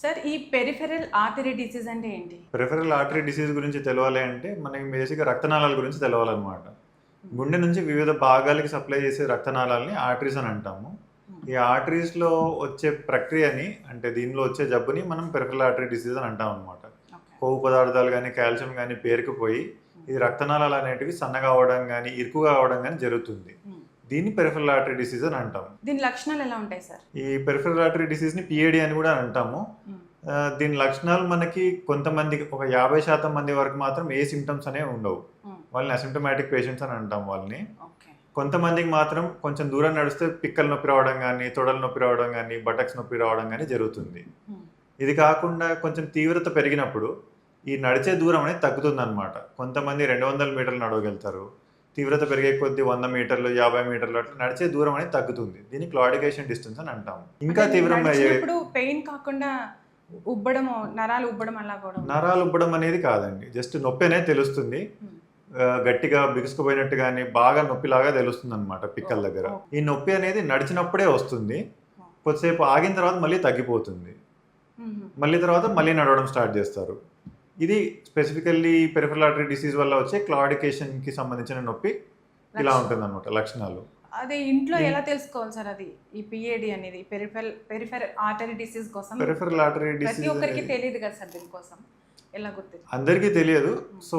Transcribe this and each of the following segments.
Sir ఈ peripheral artery disease అంటే ఏంటి? పెరిఫెరల్ ఆర్టరీ డిసీజ్ గురించి తెలవాలి అంటే మనకి బేసిక్‌గా రక్తనాళాల గురించి తెలవాలన్నమాట. గుండె నుంచి వివిధ భాగాలకి సప్లై చేసే రక్తనాళాలని ఆర్టరీస్ అని అంటాము. ఈ ఆర్టరీస్‌లో వచ్చే ప్రక్రియని అంటే దీనిలో వచ్చే జబ్బుని మనం పెరిఫెరల్ ఆర్టరీ డిసీజ్ అని అంటామన్నమాట. ఓకే. కొవ్వు పదార్థాలు గానీ, కాల్షియం గానీ పేరుకుపోయి ఈ రక్తనాళాలు అనేటివి సన్నగా అవ్వడం గానీ, ఇరుకుగా అవ్వడం గానీ జరుగుతుంది. దీన్ని పెరిఫెరల్ ఆర్టరీ డిసీజ్ అని అంటాం. దీని లక్షణాలు ఎలా ఉంటాయి సార్? ఈ పెరిఫెరల్ ఆర్టరీ డిసీజ్‌ని పీఏడీ అని కూడా అంటాము. దీని లక్షణాలు మనకి కొంతమందికి ఒక 50% మంది వరకు మాత్రం ఏ సింప్టమ్స్ అనేవి ఉండవు. వాళ్ళని అసిమ్ప్టమాటిక్ పేషెంట్స్ అని అంటాం వాళ్ళని. ఓకే. కొంతమందికి మాత్రం కొంచెం దూరం నడిస్తే పిక్కల నొప్పి రావడం గానీ, తొడల నొప్పి రావడం గానీ, బటక్స్ నొప్పి రావడం గానీ జరుగుతుంది. ఇది కాకుండా కొంచెం తీవ్రత పెరిగినప్పుడు ఈ నడిచే దూరం అనేది తగ్గుతుందన్నమాట. కొంతమంది 200 మీటర్లు నడవగలుగుతారు. తీవ్రత పెరిగే కొద్దీ 100 మీటర్లు, 50 మీటర్లు అట్లా నడిచే దూరం అనేది తగ్గుతుంది. దీన్ని క్లాడికేషన్ డిస్టెన్స్ అని అంటాము. ఇంకా తీవ్రంగా నడిచినప్పుడు పెయిన్ కాకుండా ఉబ్బడము, నరాలు ఉబ్బడం అలా కూడా నరాలు ఉబ్బడం అనేది కాదండి. జస్ట్ నొప్పి అనేది తెలుస్తుంది. గట్టిగా బిగుసుకుపోయినట్టు కానీ బాగా నొప్పిలాగా తెలుస్తుంది అనమాట పిక్కల దగ్గర. ఈ నొప్పి అనేది నడిచినప్పుడే వస్తుంది. కొద్దిసేపు ఆగిన తర్వాత మళ్ళీ తగ్గిపోతుంది. మళ్ళీ తర్వాత మళ్ళీ నడవడం స్టార్ట్ చేస్తారు. ఇది స్పెసిఫికల్లీ పెరిఫెరల్ ఆర్టరీ డిసీజ్ వల్ల వచ్చే క్లాడికేషన్కి సంబంధించిన నొప్పి ఇలా ఉంటుంది అనమాట లక్షణాలు. అదే ఇంట్లో ఎలా తెలుసుకోవాలి సార్ అది ఈ పిఏడి అనేది పెరిఫెరల్ ఆర్టరీ డిసీజ్ కోసం? పెరిఫెరల్ ఆర్టరీ ప్రతి డిసీజ్ ఒక్కరికి తెలియదు కదా సార్, దీనికోసం ఎలా గుర్తించాలి? అందరికీ తెలియదు. సో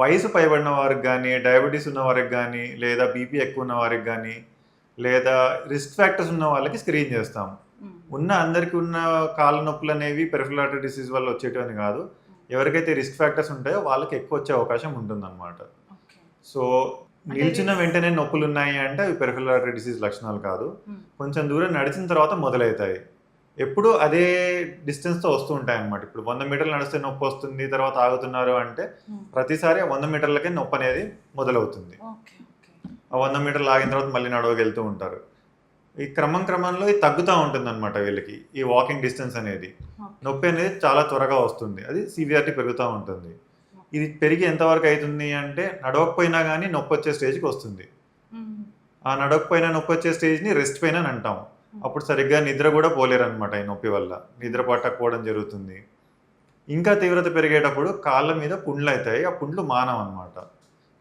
వయసు పైబడిన వారికి కానీ, డయాబెటీస్ ఉన్న వారికి కానీ, లేదా బీపీ ఎక్కువ ఉన్న వారికి కానీ, లేదా రిస్క్ ఫ్యాక్టర్స్ ఉన్న వాళ్ళకి స్క్రీన్ చేస్తాం. అందరికీ ఉన్న కాళ్ళ నొప్పులు అనేవి పెరిఫెరల్ ఆర్టరీ డిసీజ్ వల్ల వచ్చేటివని కాదు. ఎవరికైతే రిస్క్ ఫ్యాక్టర్స్ ఉంటాయో వాళ్ళకి ఎక్కువ వచ్చే అవకాశం ఉంటుందన్నమాట. సో నిలిచిన వెంటనే నొప్పులు ఉన్నాయి అంటే అవి పెరిఫెరల్ ఆర్టరీ డిసీజ్ లక్షణాలు కాదు. కొంచెం దూరం నడిచిన తర్వాత మొదలవుతాయి. ఎప్పుడు అదే డిస్టెన్స్తో వస్తూ ఉంటాయి అన్నమాట. ఇప్పుడు 100 మీటర్లు నడిస్తే నొప్పి వస్తుంది, తర్వాత ఆగుతున్నారు అంటే ప్రతిసారి 100 మీటర్లకే నొప్పి అనేది మొదలవుతుంది. ఆ 100 మీటర్లు ఆగిన తర్వాత మళ్ళీ నడవగలుగుతూ ఉంటారు. ఈ క్రమంలో ఇది తగ్గుతూ ఉంటుంది అనమాట వీళ్ళకి. ఈ వాకింగ్ డిస్టెన్స్ అనేది నొప్పి అనేది చాలా త్వరగా వస్తుంది. అది సివియారిటీ పెరుగుతూ ఉంటుంది. ఇది పెరిగి ఎంతవరకు అవుతుంది అంటే నడవకపోయినా కానీ నొప్పి వచ్చే స్టేజ్కి వస్తుంది. ఆ నడవకపోయినా నొప్పి వచ్చే స్టేజ్ని రెస్ట్ పెయిన్ అని అంటాము. అప్పుడు సరిగ్గా నిద్ర కూడా పోలేరు అనమాట. ఈ నొప్పి వల్ల నిద్ర పట్టకపోవడం జరుగుతుంది. ఇంకా తీవ్రత పెరిగేటప్పుడు కాళ్ళ మీద పుండ్లు అవుతాయి. ఆ పుండ్లు మానవు అనమాట.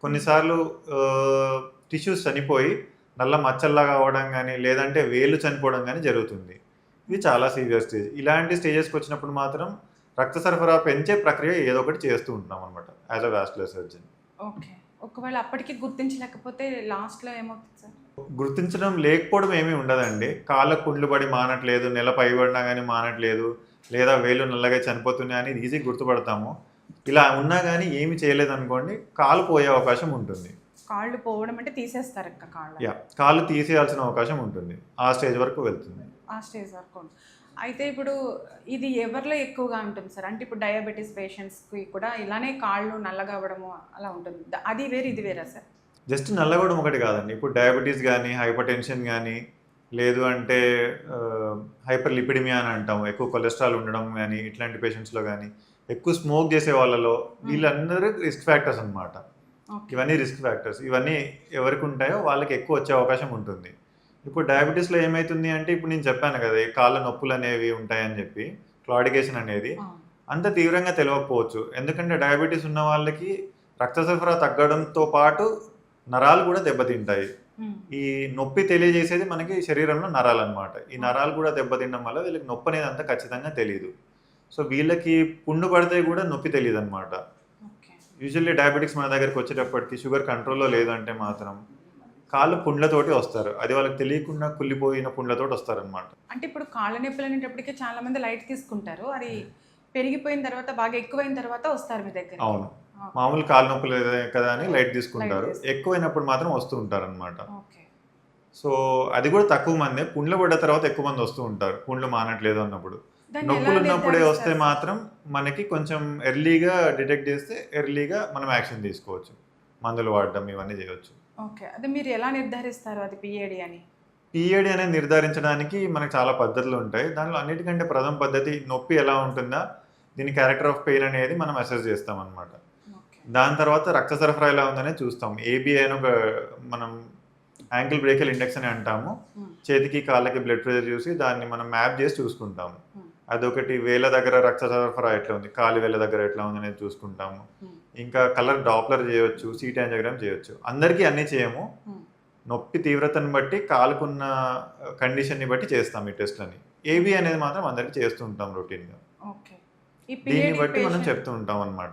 కొన్నిసార్లు టిష్యూస్ చనిపోయి నల్ల మచ్చల్లాగా అవ్వడం కానీ, లేదంటే వేళ్ళు చనిపోవడం కానీ జరుగుతుంది. ఇది చాలా సీవియర్ స్టేజ్. ఇలాంటి స్టేజెస్కి వచ్చినప్పుడు మాత్రం రక్త సరఫరా పెంచే ప్రక్రియ ఏదో ఒకటి చేస్తూ ఉంటాం అనమాట as a vascular surgeon. Okay. ఒకవేళ అప్పటికి గుర్తించలేకపోతే లాస్ట్లో ఏమవుతుంది సార్? గుర్తించడం లేకపోవడం ఏమీ ఉండదండి. కాళ్ళకు పుండ్లు పడి మానట్లేదు, నెల పైబడినా కానీ మానట్లేదు, లేదా వేళ్ళు నల్లగా చనిపోతున్నాయి అని ఈజీగా గుర్తుపడతాము. ఇలా ఉన్నా కానీ ఏమి చేయలేదు అనుకోండి, కాలు పోయే అవకాశం ఉంటుంది. కాళ్ళు పోవడం అంటే తీసేస్తారు ఇంకా కాళ్ళు? కాళ్ళు తీసేయాల్సిన అవకాశం ఉంటుంది. ఆ స్టేజ్ వరకు వెళ్తుంది. ఆ స్టేజ్ వరకు. అయితే ఇప్పుడు ఇది ఎవరిలో ఎక్కువగా ఉంటుంది సార్? అంటే ఇప్పుడు డయాబెటీస్ పేషెంట్స్కి కూడా ఇలానే కాళ్ళు నల్లగా అవ్వడము అలా ఉంటుంది. అది వేరు ఇది వేరా సార్? జస్ట్ నల్లగొడం ఒకటి కాదండి. ఇప్పుడు డయాబెటీస్ కానీ, హైపర్ టెన్షన్ కానీ, లేదు అంటే హైపర్ లిపిడిమియా అని అంటాము, ఎక్కువ కొలెస్ట్రాల్ ఉండడం కానీ, ఇట్లాంటి పేషెంట్స్లో కానీ, ఎక్కువ స్మోక్ చేసే వాళ్ళలో వీళ్ళందరూ రిస్క్ ఫ్యాక్టర్స్ అనమాట. ఇవన్నీ రిస్క్ ఫ్యాక్టర్స్. ఇవన్నీ ఎవరికి ఉంటాయో వాళ్ళకి ఎక్కువ వచ్చే అవకాశం ఉంటుంది. ఇప్పుడు డయాబెటీస్లో ఏమవుతుంది అంటే ఇప్పుడు నేను చెప్పాను కదా, ఈ కాళ్ళ నొప్పులు అనేవి ఉంటాయని చెప్పి, క్లాడికేషన్ అనేది అంత తీవ్రంగా తెలియకపోవచ్చు. ఎందుకంటే డయాబెటీస్ ఉన్న వాళ్ళకి రక్త సరఫరా తగ్గడంతో పాటు నరాలు కూడా దెబ్బతింటాయి. ఈ నొప్పి తెలియజేసేది మనకి శరీరంలో నరాలు అనమాట. ఈ నరాలు కూడా దెబ్బతినడం వల్ల వీళ్ళకి నొప్పి అనేది అంత ఖచ్చితంగా తెలియదు. సో వీళ్ళకి పుండు పడితే కూడా నొప్పి తెలియదు అనమాట. యూజువల్లీ డయాబెటిక్స్ మన దగ్గరికి వచ్చేటప్పటికి షుగర్ కంట్రోల్లో లేదంటే మాత్రం కాళ్ళు పుండ్లతోటి వస్తారు. అది వాళ్ళకి తెలియకుండా కుళ్ళిపోయిన పుండ్లతోటి వస్తారనమాట. అంటే ఇప్పుడు కాళ్ళ నొప్పులు అనేటప్పటికీ చాలా మంది లైట్ తీసుకుంటారు. అది పెరిగిపోయిన తర్వాత బాగా ఎక్కువైన తర్వాత వస్తారు మీ దగ్గర? అవును, మామూలు కాళ్ళ నొప్పులు కదా అని లైట్ తీసుకుంటారు. ఎక్కువైనప్పుడు మాత్రం వస్తూ ఉంటారు అనమాట. సో అది కూడా తక్కువ మంది. పుండ్లు పడ్డ తర్వాత ఎక్కువ మంది వస్తూ ఉంటారు పుండ్లు మానట్లేదు అన్నప్పుడు. నొప్పులు ఉన్నప్పుడే వస్తే మాత్రం మనకి కొంచెం ఎర్లీగా డిటెక్ట్ చేస్తే ఎర్లీగా మనం యాక్షన్ తీసుకోవచ్చు. మందులు వాడడం ఇవన్నీ చేయవచ్చు. ఓకే. అదే మీరు ఎలా నిర్ధారిస్తారు అది పిఏడి అని? పిఏడి అనేది నిర్ధారించడానికి మనకు చాలా పద్ధతులు ఉంటాయి. దానిలో అన్నిటికంటే ప్రథమ పద్ధతి నొప్పి ఎలా ఉంటుందా, దీని క్యారెక్టర్ ఆఫ్ పెయిన్ అనేది మనం అసెస్ చేస్తాం అనమాట. దాని తర్వాత రక్త సరఫరా ఎలా ఉందనే చూస్తాం. ఏబిఐ అని ఒక మనం యాంకిల్ బ్రేకల్ ఇండెక్స్ అని అంటాము. చేతికి కాళ్ళకి బ్లడ్ ప్రెషర్ చూసి దాన్ని మనం మ్యాప్ చేసి చూసుకుంటాము. అదొకటి, వేళ్ళ దగ్గర రక్త సరఫరా ఎట్లా ఉంది, కాలి వేళ్ళ దగ్గర ఎట్లా ఉంది అనేది చూసుకుంటాము. Hmm. ఇంకా కలర్ డాప్లర్ చేయొచ్చు, సీట్ యాంజియోగ్రామ్ చేయొచ్చు. అందరికీ అన్నీ చేయము. Hmm. నొప్పి తీవ్రతను బట్టి, కాలుకున్న కండిషన్ని బట్టి చేస్తాం ఈ టెస్ట్లని. ఏబీ అనేది మాత్రం అందరికీ చేస్తూ ఉంటాం రొటీన్గా. ఓకే. ఈ దీన్ని PAD బట్టి మనం పేషెంట్ చెప్తూ ఉంటాం అన్నమాట.